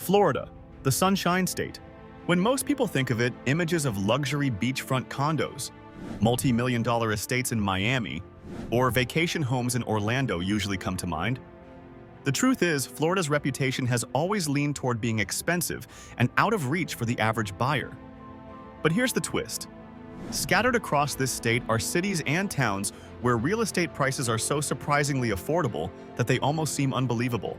Florida, the Sunshine State. When most people think of it, images of luxury beachfront condos, multi-million-dollar estates in Miami, or vacation homes in Orlando usually come to mind. The truth is, Florida's reputation has always leaned toward being expensive and out of reach for the average buyer. But here's the twist. Scattered across this state are cities and towns where real estate prices are so surprisingly affordable that they almost seem unbelievable.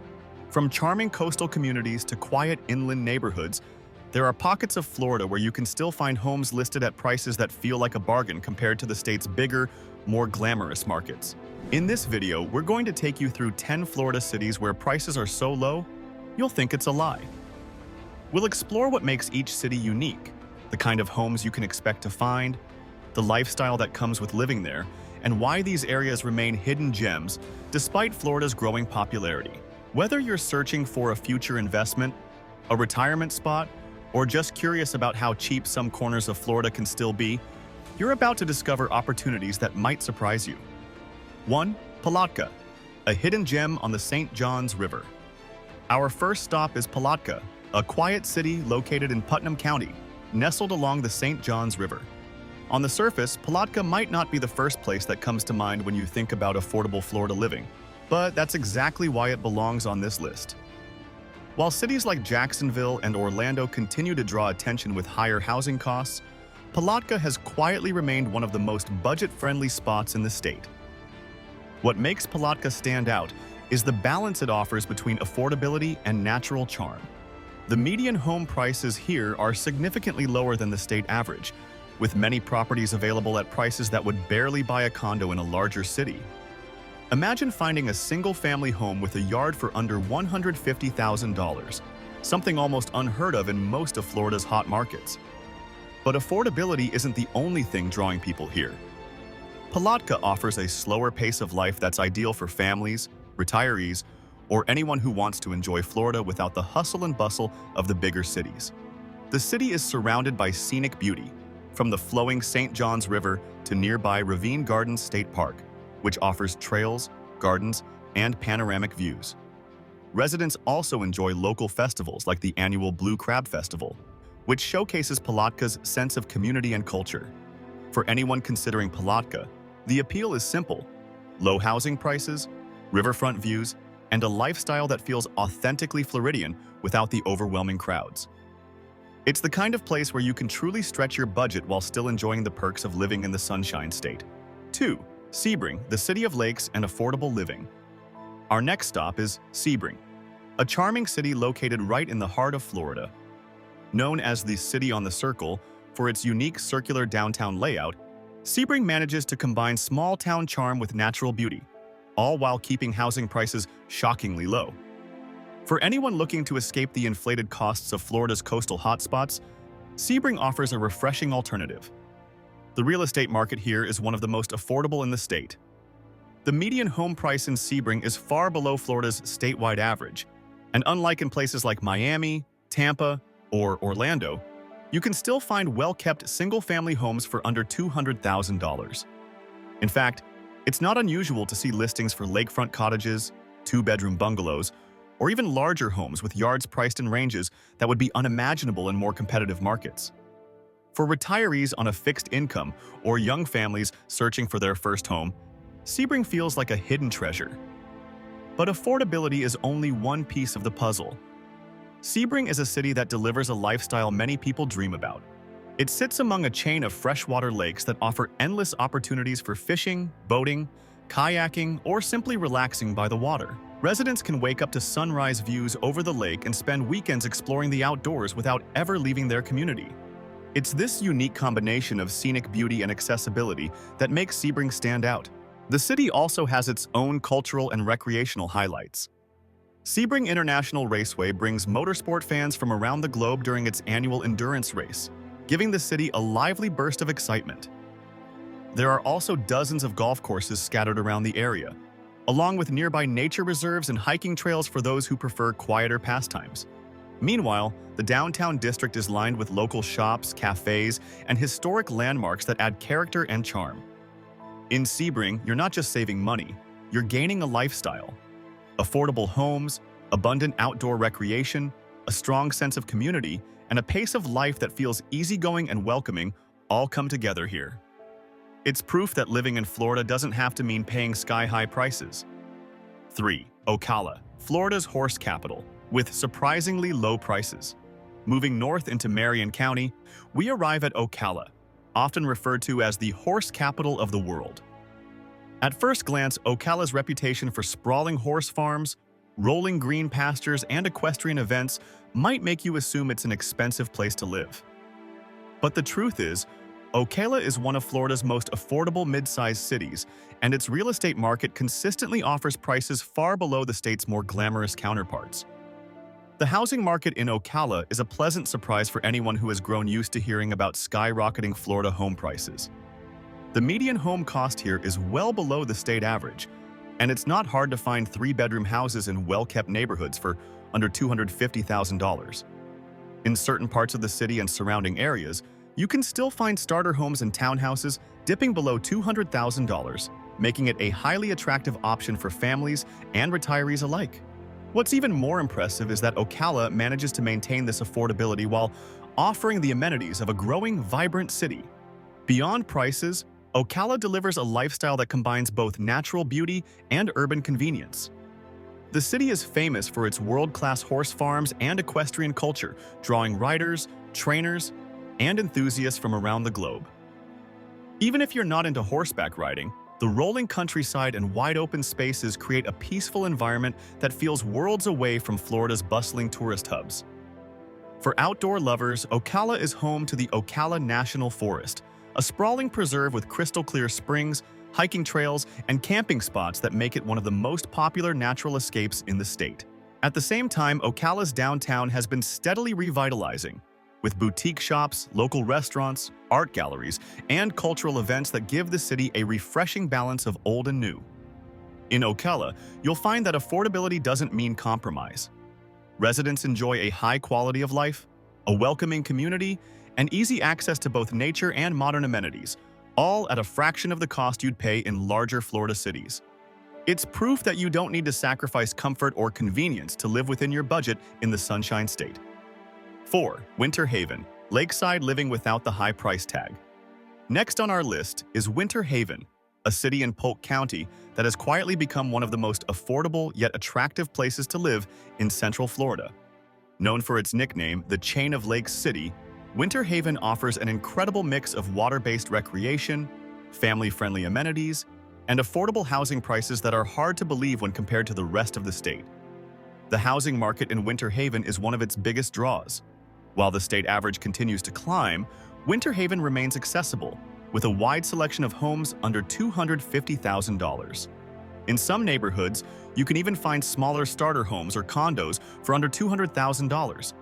From charming coastal communities to quiet inland neighborhoods, there are pockets of Florida where you can still find homes listed at prices that feel like a bargain compared to the state's bigger, more glamorous markets. In this video, we're going to take you through 10 Florida cities where prices are so low, you'll think it's a lie. We'll explore what makes each city unique, the kind of homes you can expect to find, the lifestyle that comes with living there, and why these areas remain hidden gems despite Florida's growing popularity. Whether you're searching for a future investment, a retirement spot, or just curious about how cheap some corners of Florida can still be, you're about to discover opportunities that might surprise you. 1. Palatka, a hidden gem on the St. Johns River. Our first stop is Palatka, a quiet city located in Putnam County, nestled along the St. Johns River. On the surface, Palatka might not be the first place that comes to mind when you think about affordable Florida living, but that's exactly why it belongs on this list. While cities like Jacksonville and Orlando continue to draw attention with higher housing costs, Palatka has quietly remained one of the most budget-friendly spots in the state. What makes Palatka stand out is the balance it offers between affordability and natural charm. The median home prices here are significantly lower than the state average, with many properties available at prices that would barely buy a condo in a larger city. Imagine finding a single-family home with a yard for under $150,000, something almost unheard of in most of Florida's hot markets. But affordability isn't the only thing drawing people here. Palatka offers a slower pace of life that's ideal for families, retirees, or anyone who wants to enjoy Florida without the hustle and bustle of the bigger cities. The city is surrounded by scenic beauty, from the flowing St. Johns River to nearby Ravine Gardens State Park, which offers trails, gardens, and panoramic views. Residents also enjoy local festivals like the annual Blue Crab Festival, which showcases Palatka's sense of community and culture. For anyone considering Palatka, the appeal is simple: low housing prices, riverfront views, and a lifestyle that feels authentically Floridian without the overwhelming crowds. It's the kind of place where you can truly stretch your budget while still enjoying the perks of living in the Sunshine State. 2. Sebring, the city of lakes and affordable living. Our next stop is Sebring, a charming city located right in the heart of Florida. Known as the City on the Circle for its unique circular downtown layout, Sebring manages to combine small-town charm with natural beauty, all while keeping housing prices shockingly low. For anyone looking to escape the inflated costs of Florida's coastal hotspots, Sebring offers a refreshing alternative. The real estate market here is one of the most affordable in the state. The median home price in Sebring is far below Florida's statewide average, and unlike in places like Miami, Tampa, or Orlando, you can still find well-kept single-family homes for under $200,000. In fact, it's not unusual to see listings for lakefront cottages, two-bedroom bungalows, or even larger homes with yards priced in ranges that would be unimaginable in more competitive markets. For retirees on a fixed income or young families searching for their first home, Sebring feels like a hidden treasure. But affordability is only one piece of the puzzle. Sebring is a city that delivers a lifestyle many people dream about. It sits among a chain of freshwater lakes that offer endless opportunities for fishing, boating, kayaking, or simply relaxing by the water. Residents can wake up to sunrise views over the lake and spend weekends exploring the outdoors without ever leaving their community. It's this unique combination of scenic beauty and accessibility that makes Sebring stand out. The city also has its own cultural and recreational highlights. Sebring International Raceway brings motorsport fans from around the globe during its annual endurance race, giving the city a lively burst of excitement. There are also dozens of golf courses scattered around the area, along with nearby nature reserves and hiking trails for those who prefer quieter pastimes. Meanwhile, the downtown district is lined with local shops, cafes, and historic landmarks that add character and charm. In Sebring, you're not just saving money, you're gaining a lifestyle. Affordable homes, abundant outdoor recreation, a strong sense of community, and a pace of life that feels easygoing and welcoming all come together here. It's proof that living in Florida doesn't have to mean paying sky-high prices. 3. Ocala, Florida's horse capital, with surprisingly low prices. Moving north into Marion County, we arrive at Ocala, often referred to as the horse capital of the world. At first glance, Ocala's reputation for sprawling horse farms, rolling green pastures, and equestrian events might make you assume it's an expensive place to live. But the truth is, Ocala is one of Florida's most affordable mid-sized cities, and its real estate market consistently offers prices far below the state's more glamorous counterparts. The housing market in Ocala is a pleasant surprise for anyone who has grown used to hearing about skyrocketing Florida home prices. The median home cost here is well below the state average, and it's not hard to find three-bedroom houses in well-kept neighborhoods for under $250,000. In certain parts of the city and surrounding areas, you can still find starter homes and townhouses dipping below $200,000, making it a highly attractive option for families and retirees alike. What's even more impressive is that Ocala manages to maintain this affordability while offering the amenities of a growing, vibrant city. Beyond prices, Ocala delivers a lifestyle that combines both natural beauty and urban convenience. The city is famous for its world-class horse farms and equestrian culture, drawing riders, trainers, and enthusiasts from around the globe. Even if you're not into horseback riding, the rolling countryside and wide-open spaces create a peaceful environment that feels worlds away from Florida's bustling tourist hubs. For outdoor lovers, Ocala is home to the Ocala National Forest, a sprawling preserve with crystal-clear springs, hiking trails, and camping spots that make it one of the most popular natural escapes in the state. At the same time, Ocala's downtown has been steadily revitalizing, with boutique shops, local restaurants, art galleries, and cultural events that give the city a refreshing balance of old and new. In Ocala, you'll find that affordability doesn't mean compromise. Residents enjoy a high quality of life, a welcoming community, and easy access to both nature and modern amenities, all at a fraction of the cost you'd pay in larger Florida cities. It's proof that you don't need to sacrifice comfort or convenience to live within your budget in the Sunshine State. 4. Winter Haven, lakeside living without the high price tag. Next on our list is Winter Haven, a city in Polk County that has quietly become one of the most affordable yet attractive places to live in Central Florida. Known for its nickname, the Chain of Lakes City, Winter Haven offers an incredible mix of water-based recreation, family-friendly amenities, and affordable housing prices that are hard to believe when compared to the rest of the state. The housing market in Winter Haven is one of its biggest draws. While the state average continues to climb, Winter Haven remains accessible, with a wide selection of homes under $250,000. In some neighborhoods, you can even find smaller starter homes or condos for under $200,000,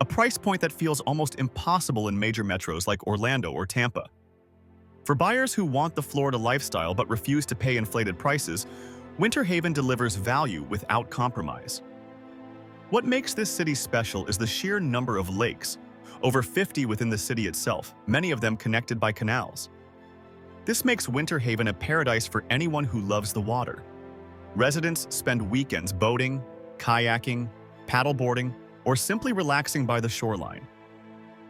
a price point that feels almost impossible in major metros like Orlando or Tampa. For buyers who want the Florida lifestyle but refuse to pay inflated prices, Winter Haven delivers value without compromise. What makes this city special is the sheer number of lakes, over 50 within the city itself, many of them connected by canals. This makes Winter Haven a paradise for anyone who loves the water. Residents spend weekends boating, kayaking, paddleboarding, or simply relaxing by the shoreline.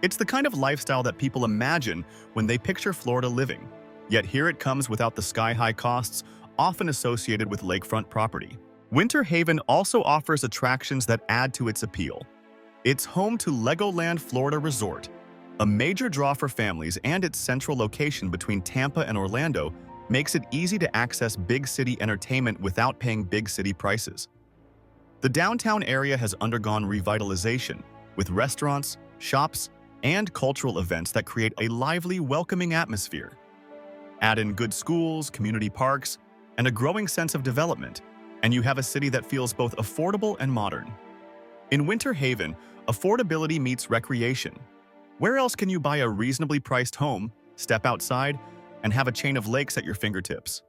It's the kind of lifestyle that people imagine when they picture Florida living, yet here it comes without the sky-high costs often associated with lakefront property. Winter Haven also offers attractions that add to its appeal. It's home to Legoland Florida Resort, a major draw for families, and its central location between Tampa and Orlando makes it easy to access big city entertainment without paying big city prices. The downtown area has undergone revitalization, with restaurants, shops, and cultural events that create a lively, welcoming atmosphere. Add in good schools, community parks, and a growing sense of development, and you have a city that feels both affordable and modern. In Winter Haven, affordability meets recreation. Where else can you buy a reasonably priced home, step outside, and have a chain of lakes at your fingertips?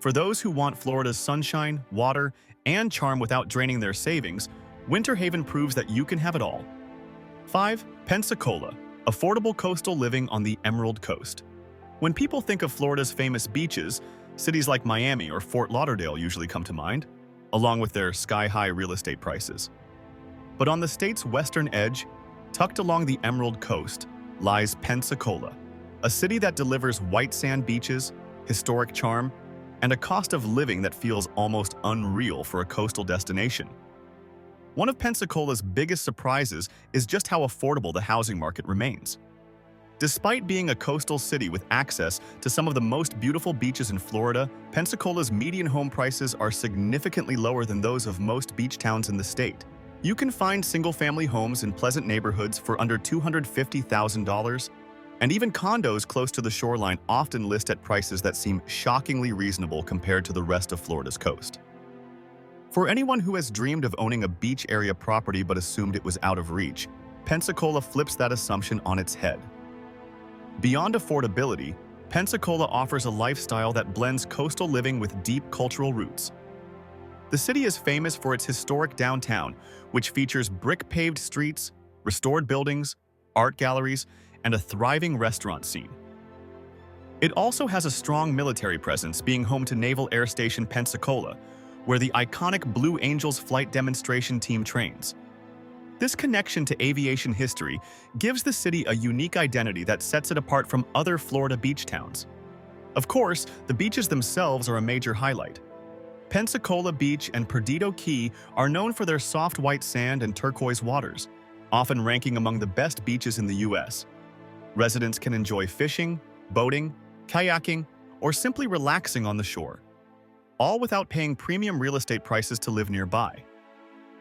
For those who want Florida's sunshine, water, and charm without draining their savings, Winter Haven proves that you can have it all. 5. Pensacola, affordable coastal living on the Emerald Coast. When people think of Florida's famous beaches, cities like Miami or Fort Lauderdale usually come to mind, along with their sky-high real estate prices. But on the state's western edge, tucked along the Emerald Coast, lies Pensacola, a city that delivers white sand beaches, historic charm, and a cost of living that feels almost unreal for a coastal destination. One of Pensacola's biggest surprises is just how affordable the housing market remains. Despite being a coastal city with access to some of the most beautiful beaches in Florida, Pensacola's median home prices are significantly lower than those of most beach towns in the state. You can find single-family homes in pleasant neighborhoods for under $250,000, and even condos close to the shoreline often list at prices that seem shockingly reasonable compared to the rest of Florida's coast. For anyone who has dreamed of owning a beach area property but assumed it was out of reach, Pensacola flips that assumption on its head. Beyond affordability, Pensacola offers a lifestyle that blends coastal living with deep cultural roots. The city is famous for its historic downtown, which features brick-paved streets, restored buildings, art galleries, and a thriving restaurant scene. It also has a strong military presence, being home to Naval Air Station Pensacola, where the iconic Blue Angels flight demonstration team trains. This connection to aviation history gives the city a unique identity that sets it apart from other Florida beach towns. Of course, the beaches themselves are a major highlight. Pensacola Beach and Perdido Key are known for their soft white sand and turquoise waters, often ranking among the best beaches in the U.S. Residents can enjoy fishing, boating, kayaking, or simply relaxing on the shore, all without paying premium real estate prices to live nearby.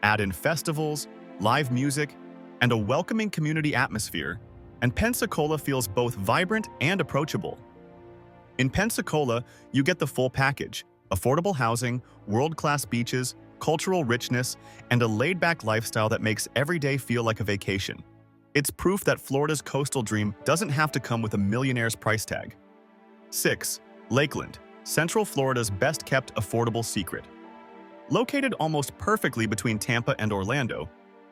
Add in festivals, live music, and a welcoming community atmosphere, and Pensacola feels both vibrant and approachable. In Pensacola, you get the full package: affordable housing, world-class beaches, cultural richness, and a laid-back lifestyle that makes every day feel like a vacation. It's proof that Florida's coastal dream doesn't have to come with a millionaire's price tag. 6. Lakeland, Central Florida's best-kept affordable secret. Located almost perfectly between Tampa and Orlando,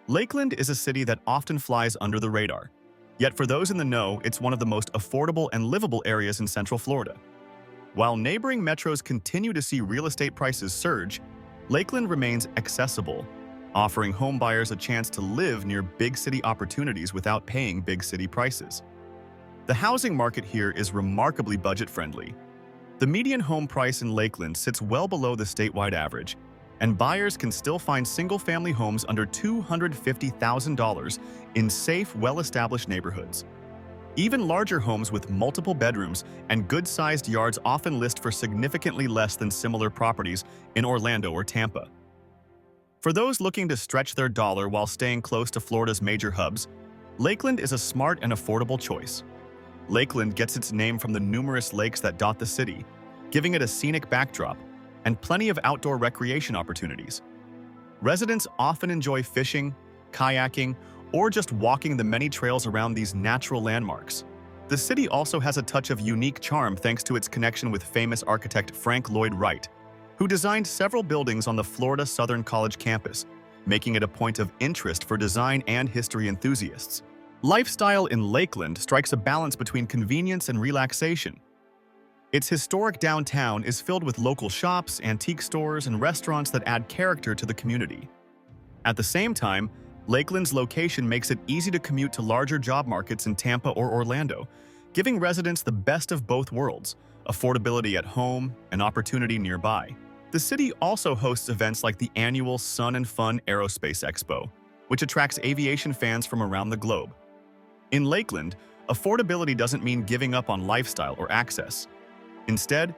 Lakeland is a city that often flies under the radar. Yet for those in the know, it's one of the most affordable and livable areas in Central Florida. While neighboring metros continue to see real estate prices surge, Lakeland remains accessible, offering home buyers a chance to live near big city opportunities without paying big city prices. The housing market here is remarkably budget-friendly. The median home price in Lakeland sits well below the statewide average, and buyers can still find single-family homes under $250,000 in safe, well-established neighborhoods. Even larger homes with multiple bedrooms and good-sized yards often list for significantly less than similar properties in Orlando or Tampa. For those looking to stretch their dollar while staying close to Florida's major hubs, Lakeland is a smart and affordable choice. Lakeland gets its name from the numerous lakes that dot the city, giving it a scenic backdrop and plenty of outdoor recreation opportunities. Residents often enjoy fishing, kayaking, or just walking the many trails around these natural landmarks. The city also has a touch of unique charm thanks to its connection with famous architect Frank Lloyd Wright, who designed several buildings on the Florida Southern College campus, making it a point of interest for design and history enthusiasts. Lifestyle in Lakeland strikes a balance between convenience and relaxation. Its historic downtown is filled with local shops, antique stores, and restaurants that add character to the community. At the same time, Lakeland's location makes it easy to commute to larger job markets in Tampa or Orlando, giving residents the best of both worlds: affordability at home and opportunity nearby. The city also hosts events like the annual Sun and Fun Aerospace Expo, which attracts aviation fans from around the globe. In Lakeland, affordability doesn't mean giving up on lifestyle or access. Instead,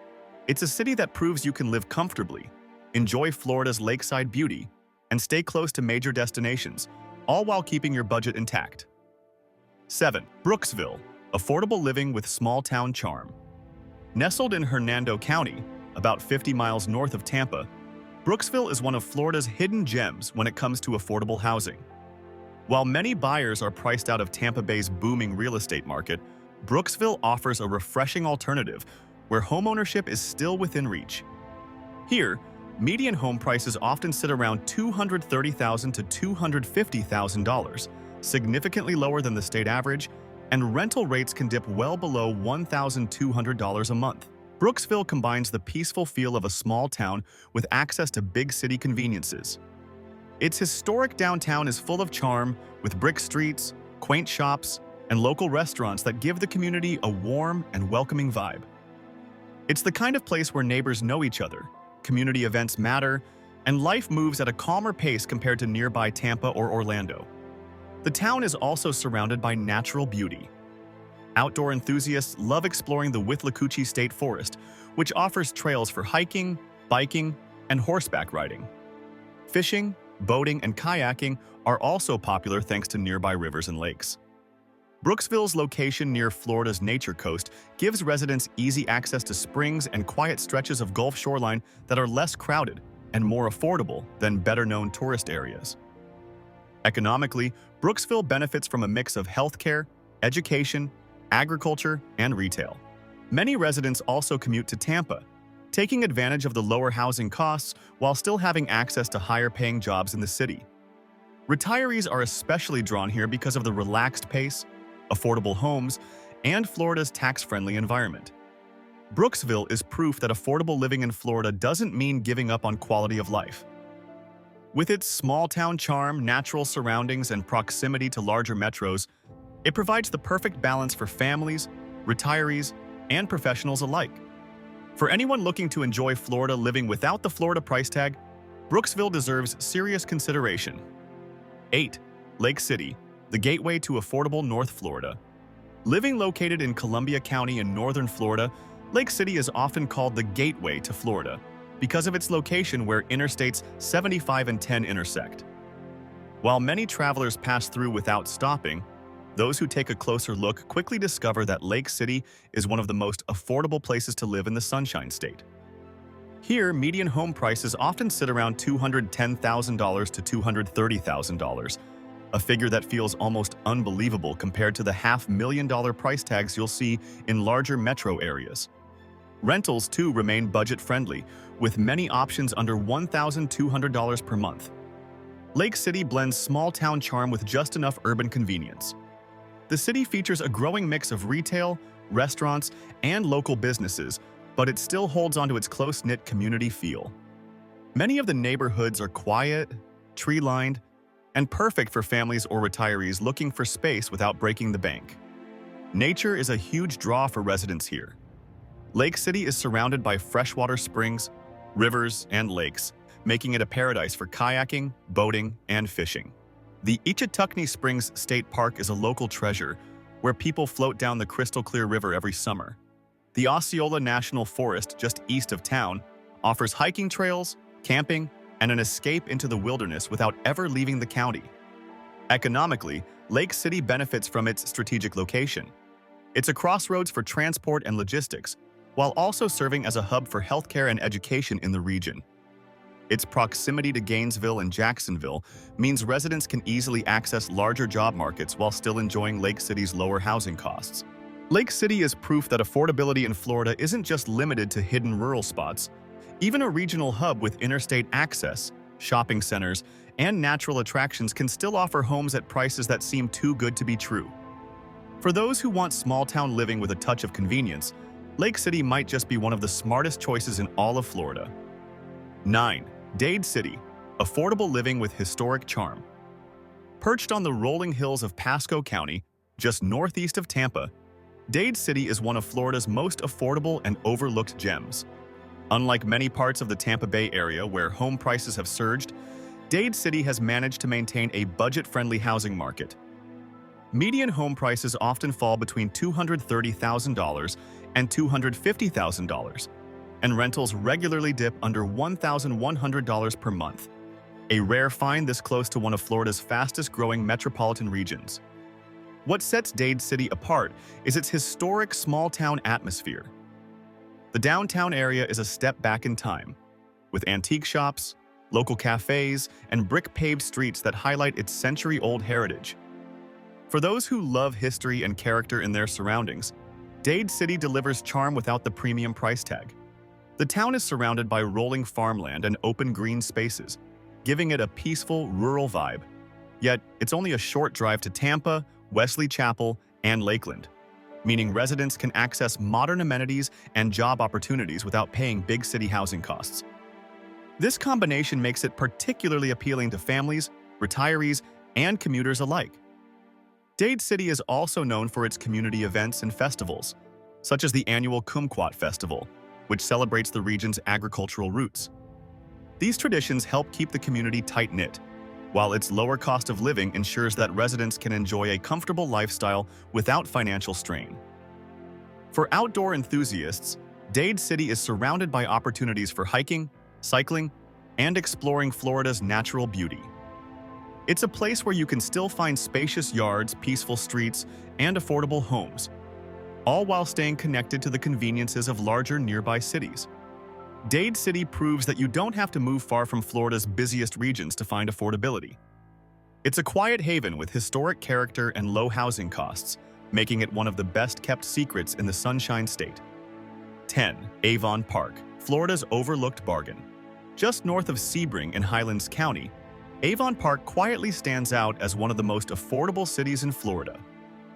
it's a city that proves you can live comfortably, enjoy Florida's lakeside beauty, and stay close to major destinations, all while keeping your budget intact. 7. Brooksville, affordable living with small-town charm. Nestled in Hernando County, about 50 miles north of Tampa, Brooksville is one of Florida's hidden gems when it comes to affordable housing. While many buyers are priced out of Tampa Bay's booming real estate market, Brooksville offers a refreshing alternative where homeownership is still within reach. Here, median home prices often sit around $230,000 to $250,000, significantly lower than the state average, and rental rates can dip well below $1,200 a month. Brooksville combines the peaceful feel of a small town with access to big city conveniences. Its historic downtown is full of charm, with brick streets, quaint shops, and local restaurants that give the community a warm and welcoming vibe. It's the kind of place where neighbors know each other, community events matter, and life moves at a calmer pace compared to nearby Tampa or Orlando. The town is also surrounded by natural beauty. Outdoor enthusiasts love exploring the Withlacoochee State Forest, which offers trails for hiking, biking, and horseback riding. Fishing, boating, and kayaking are also popular thanks to nearby rivers and lakes. Brooksville's location near Florida's Nature Coast gives residents easy access to springs and quiet stretches of Gulf shoreline that are less crowded and more affordable than better-known tourist areas. Economically, Brooksville benefits from a mix of healthcare, education, agriculture, and retail. Many residents also commute to Tampa, taking advantage of the lower housing costs while still having access to higher-paying jobs in the city. Retirees are especially drawn here because of the relaxed pace, affordable homes, and Florida's tax-friendly environment. Brooksville is proof that affordable living in Florida doesn't mean giving up on quality of life. With its small-town charm, natural surroundings, and proximity to larger metros, it provides the perfect balance for families, retirees, and professionals alike. For anyone looking to enjoy Florida living without the Florida price tag, Brooksville deserves serious consideration. 8. Lake City, the gateway to affordable North Florida. Living located in Columbia County in northern Florida, Lake City is often called the gateway to Florida because of its location where Interstates 75 and 10 intersect. While many travelers pass through without stopping, those who take a closer look quickly discover that Lake City is one of the most affordable places to live in the Sunshine State. Here, median home prices often sit around $210,000 to $230,000, a figure that feels almost unbelievable compared to the $500,000 price tags you'll see in larger metro areas. Rentals, too, remain budget-friendly, with many options under $1,200 per month. Lake City blends small-town charm with just enough urban convenience. The city features a growing mix of retail, restaurants, and local businesses, but it still holds onto its close-knit community feel. Many of the neighborhoods are quiet, tree-lined, and perfect for families or retirees looking for space without breaking the bank. Nature is a huge draw for residents here. Lake City is surrounded by freshwater springs, rivers, and lakes, making it a paradise for kayaking, boating, and fishing. The Ichetucknee Springs State Park is a local treasure where people float down the crystal-clear river every summer. The Osceola National Forest, just east of town, offers hiking trails, camping, and an escape into the wilderness without ever leaving the county. Economically, Lake City benefits from its strategic location. It's a crossroads for transport and logistics, while also serving as a hub for healthcare and education in the region. Its proximity to Gainesville and Jacksonville means residents can easily access larger job markets while still enjoying Lake City's lower housing costs. Lake City is proof that affordability in Florida isn't just limited to hidden rural spots. Even a regional hub with interstate access, shopping centers, and natural attractions can still offer homes at prices that seem too good to be true. For those who want small-town living with a touch of convenience, Lake City might just be one of the smartest choices in all of Florida. 9. Dade City, affordable living with historic charm. Perched on the rolling hills of Pasco County, just northeast of Tampa, Dade City is one of Florida's most affordable and overlooked gems. Unlike many parts of the Tampa Bay area where home prices have surged, Dade City has managed to maintain a budget-friendly housing market. Median home prices often fall between $230,000 and $250,000, and rentals regularly dip under $1,100 per month, a rare find this close to one of Florida's fastest-growing metropolitan regions. What sets Dade City apart is its historic small-town atmosphere. The downtown area is a step back in time, with antique shops, local cafes, and brick-paved streets that highlight its century-old heritage. For those who love history and character in their surroundings, Dade City delivers charm without the premium price tag. The town is surrounded by rolling farmland and open green spaces, giving it a peaceful, rural vibe. Yet, it's only a short drive to Tampa, Wesley Chapel, and Lakeland, meaning residents can access modern amenities and job opportunities without paying big city housing costs. This combination makes it particularly appealing to families, retirees, and commuters alike. Dade City is also known for its community events and festivals, such as the annual Kumquat Festival, which celebrates the region's agricultural roots. These traditions help keep the community tight-knit, while its lower cost of living ensures that residents can enjoy a comfortable lifestyle without financial strain. For outdoor enthusiasts, Dade City is surrounded by opportunities for hiking, cycling, and exploring Florida's natural beauty. It's a place where you can still find spacious yards, peaceful streets, and affordable homes, all while staying connected to the conveniences of larger nearby cities. Dade City proves that you don't have to move far from Florida's busiest regions to find affordability. It's a quiet haven with historic character and low housing costs, making it one of the best-kept secrets in the Sunshine State. 10. Avon Park, Florida's overlooked bargain. Just north of Sebring in Highlands County, Avon Park quietly stands out as one of the most affordable cities in Florida.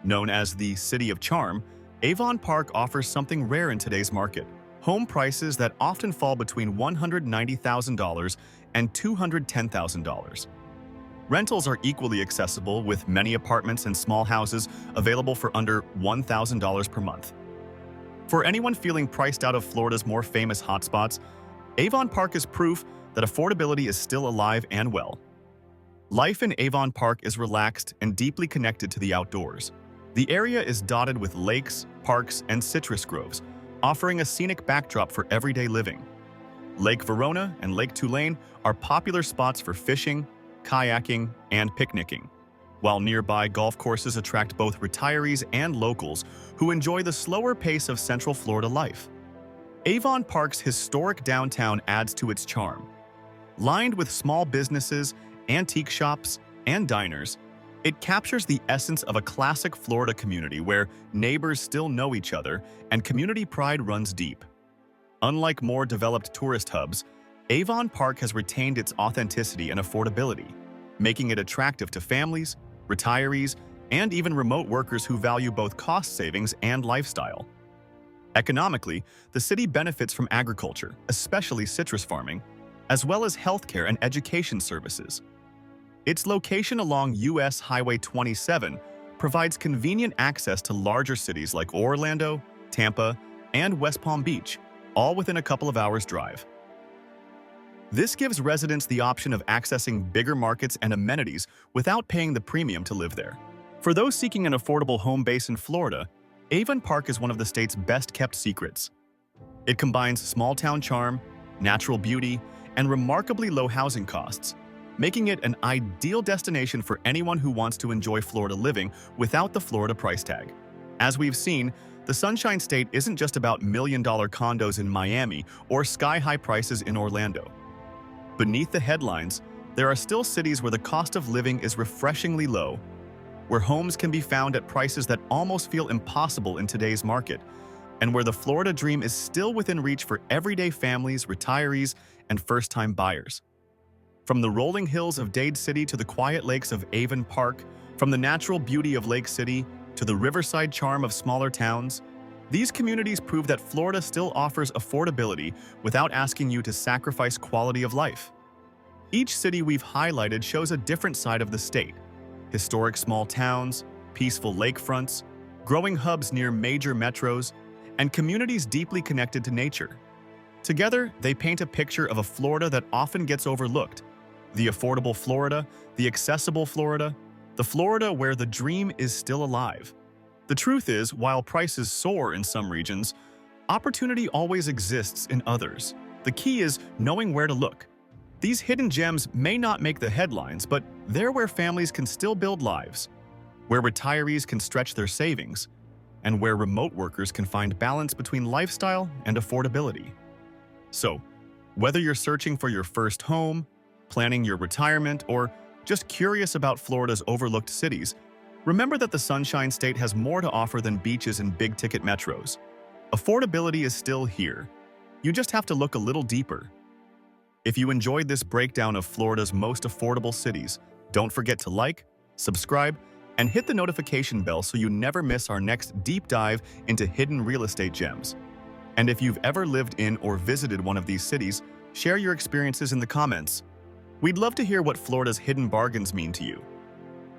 Known as the City of Charm, Avon Park offers something rare in today's market: home prices that often fall between $190,000 and $210,000. Rentals are equally accessible, with many apartments and small houses available for under $1,000 per month. For anyone feeling priced out of Florida's more famous hotspots, Avon Park is proof that affordability is still alive and well. Life in Avon Park is relaxed and deeply connected to the outdoors. The area is dotted with lakes, parks, and citrus groves, offering a scenic backdrop for everyday living. Lake Verona and Lake Tulane are popular spots for fishing, kayaking, and picnicking, while nearby golf courses attract both retirees and locals who enjoy the slower pace of Central Florida life. Avon Park's historic downtown adds to its charm. Lined with small businesses, antique shops, and diners, it captures the essence of a classic Florida community where neighbors still know each other and community pride runs deep. Unlike more developed tourist hubs, Avon Park has retained its authenticity and affordability, making it attractive to families, retirees, and even remote workers who value both cost savings and lifestyle. Economically, the city benefits from agriculture, especially citrus farming, as well as healthcare and education services. Its location along US Highway 27 provides convenient access to larger cities like Orlando, Tampa, and West Palm Beach, all within a couple of hours' drive. This gives residents the option of accessing bigger markets and amenities without paying the premium to live there. For those seeking an affordable home base in Florida, Avon Park is one of the state's best-kept secrets. It combines small-town charm, natural beauty, and remarkably low housing costs, making it an ideal destination for anyone who wants to enjoy Florida living without the Florida price tag. As we've seen, the Sunshine State isn't just about million-dollar condos in Miami or sky-high prices in Orlando. Beneath the headlines, there are still cities where the cost of living is refreshingly low, where homes can be found at prices that almost feel impossible in today's market, and where the Florida dream is still within reach for everyday families, retirees, and first-time buyers. From the rolling hills of Dade City to the quiet lakes of Avon Park, from the natural beauty of Lake City to the riverside charm of smaller towns, these communities prove that Florida still offers affordability without asking you to sacrifice quality of life. Each city we've highlighted shows a different side of the state: historic small towns, peaceful lakefronts, growing hubs near major metros, and communities deeply connected to nature. Together, they paint a picture of a Florida that often gets overlooked: the affordable Florida, the accessible Florida, the Florida where the dream is still alive. The truth is, while prices soar in some regions, opportunity always exists in others. The key is knowing where to look. These hidden gems may not make the headlines, but they're where families can still build lives, where retirees can stretch their savings, and where remote workers can find balance between lifestyle and affordability. So, whether you're searching for your first home, planning your retirement, or just curious about Florida's overlooked cities, remember that the Sunshine State has more to offer than beaches and big-ticket metros. Affordability is still here. You just have to look a little deeper. If you enjoyed this breakdown of Florida's most affordable cities, don't forget to like, subscribe, and hit the notification bell so you never miss our next deep dive into hidden real estate gems. And if you've ever lived in or visited one of these cities, Share your experiences in the comments. We'd love to hear what Florida's hidden bargains mean to you.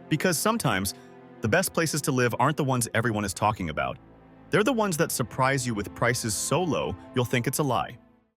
Because sometimes, the best places to live aren't the ones everyone is talking about. They're the ones that surprise you with prices so low you'll think it's a lie.